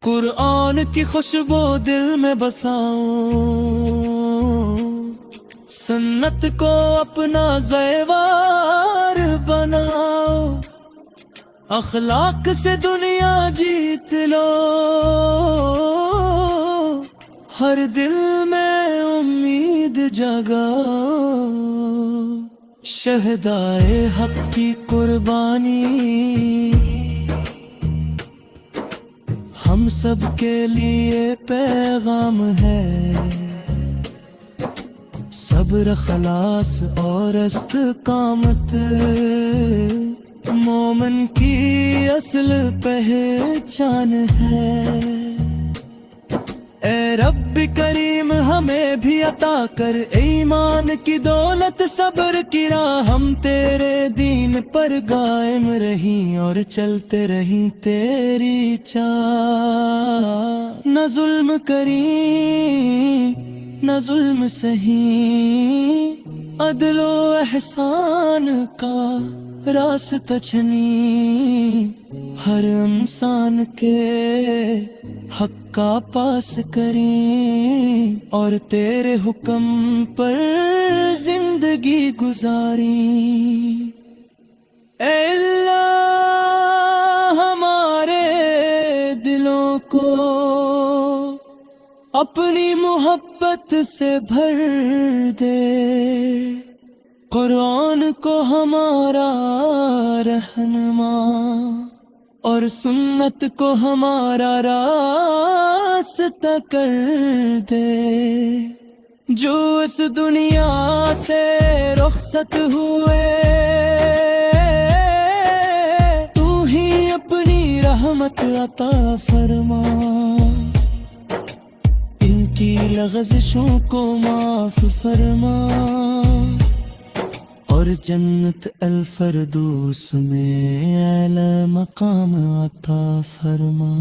قرآن کی خوشبو دل میں بساؤں، سنت کو اپنا زیور بناؤ، اخلاق سے دنیا جیت لو، ہر دل میں امید جگاؤ، شہدائے حق کی قربانی ہم سب کے لیے پیغام ہے، صبر خلاص اور استقامت مومن کی اصل پہچان ہے۔ اے رب کریم ہمیں بھی عطا کر ایمان کی دولت، صبر کی راہ ہم تیرے دین پر قائم رہیں اور چلتے رہیں تیری چاہ، نہ ظلم کریں نہ ظلم سہیں، عدل و احسان کا راستہ چنیں، ہر انسان کے حق کا پاس کریں اور تیرے حکم پر زندگی گزاریں۔ اے اللہ ہمارے دلوں کو اپنی محبت سے بھر دے، قرآن کو ہمارا رہنما اور سنت کو ہمارا راستہ کر دے، جو اس دنیا سے رخصت ہوئے تو ہی اپنی رحمت عطا فرما، ان کی لغزشوں کو معاف فرما اور جنت الفردوس میں اعلی مقام عطا فرما۔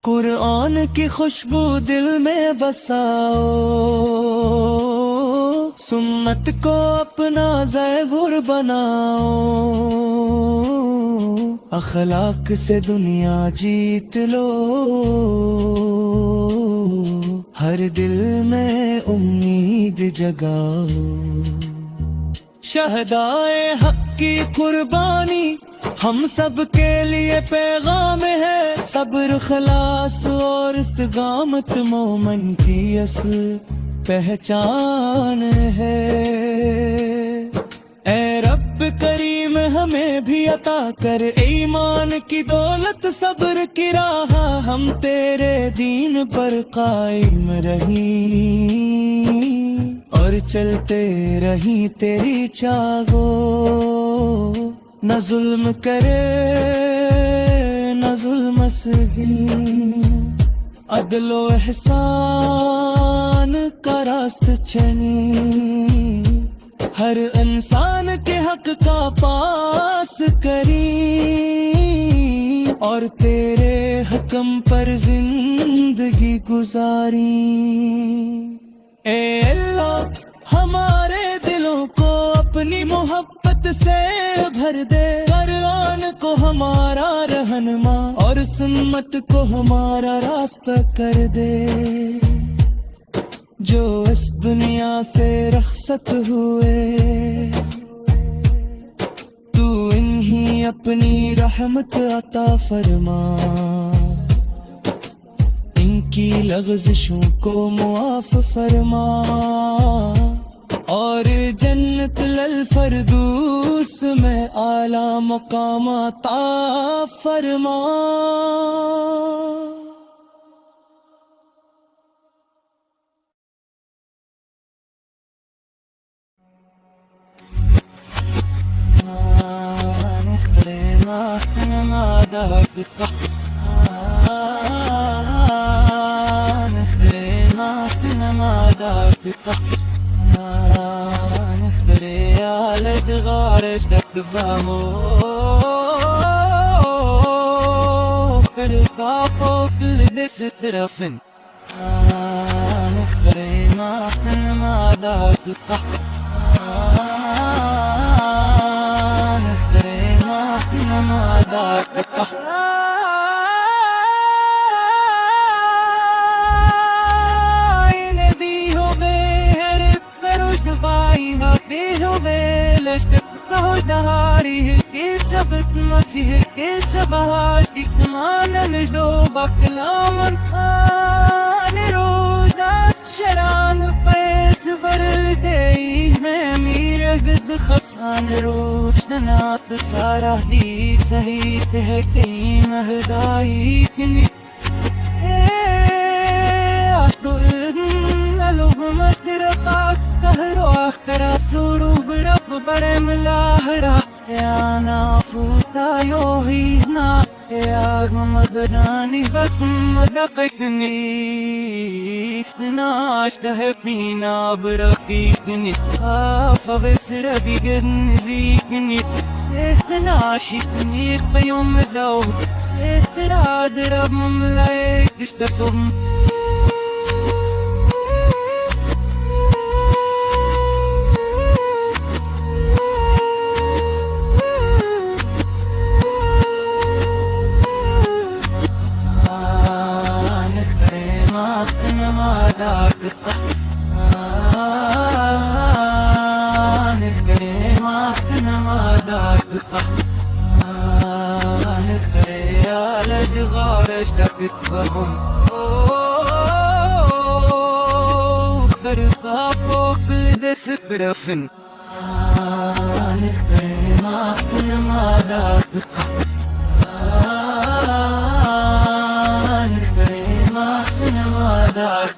قرآن کی خوشبو دل میں بساؤ، سنت کو اپنا زیور بناؤ، اخلاق سے دنیا جیت لو، ہر دل میں امید جگاؤ، شہدائے حق کی قربانی ہم سب کے لیے پیغام ہے، صبر خلاص اور استقامت مومن کی اصل پہچان ہے۔ اے رب کریم ہمیں بھی عطا کر ایمان کی دولت، صبر کی راہ ہم تیرے دین پر قائم رہیں اور چلتے رہیں تیری چاہو، نہ ظلم کرے نہ ظلم سہیں، عدل و احسان کا راستہ چنیں، ہر انسان کے حق کا پاس کریں اور تیرے حکم پر زندگی گزاریں۔ اے اللہ ہمارے دلوں کو اپنی محبت سے بھر دے، قرآن کو ہمارا رہنما اور سنت کو ہمارا راستہ کر دے، جو اس دنیا سے رخصت ہوئے تو انہیں اپنی رحمت عطا فرما، ان کی لغزشوں کو معاف فرما اور جنت الفردوس میں اعلی مقام عطا فرما۔ نمادار Dahari Elizabeth Masih Elizabeth Dikmanan Nejdo Baklaman Anirodat Sharan Faiz Baraldei Memir Gid Khasan Roshdanat Sarah Di Sahih Tehki Mahdai Kini Alub Masdiraqat Kahro Akhara Suru Birab Barem Lahra Ya Nafuta Yohina Ya Mamadani Bakum Madaqikni Nash Dahepina Barakikni Favisra Digin Zikni Nashikni Bayum Zawd Ihtirad Rab Mamlaik Ishtasum بهم برقا فوق دس برفن نخبرما كنما داك نخبرما كنما داك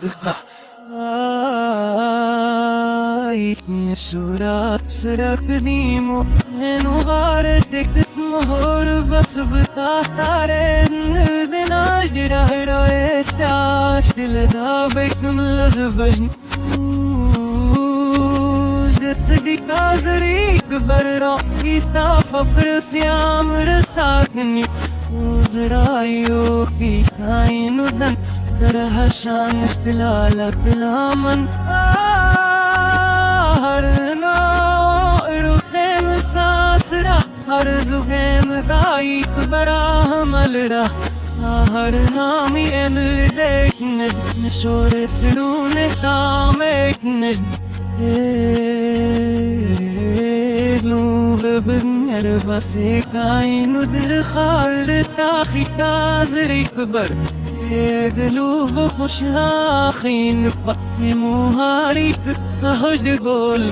شورات سرق ديمو انو غارش دكت مهور بس بتاعتارن دناش دي راهرو احتاش دل دابك ملزبجن جدت صديق ناظريك برا يتافى فرسيام رساكني وزرايوك بيتاين ودن درهشان اشتلالك بلامن ہر زغیم دائیت براہم الرہ ہر نامی امر دیکھ نجد نشور سرون احتام ایک نجد نور بنر بسی کائن در خال تاخی تازر اکبر قلوب خوش آخین پاک موہاری حجد گول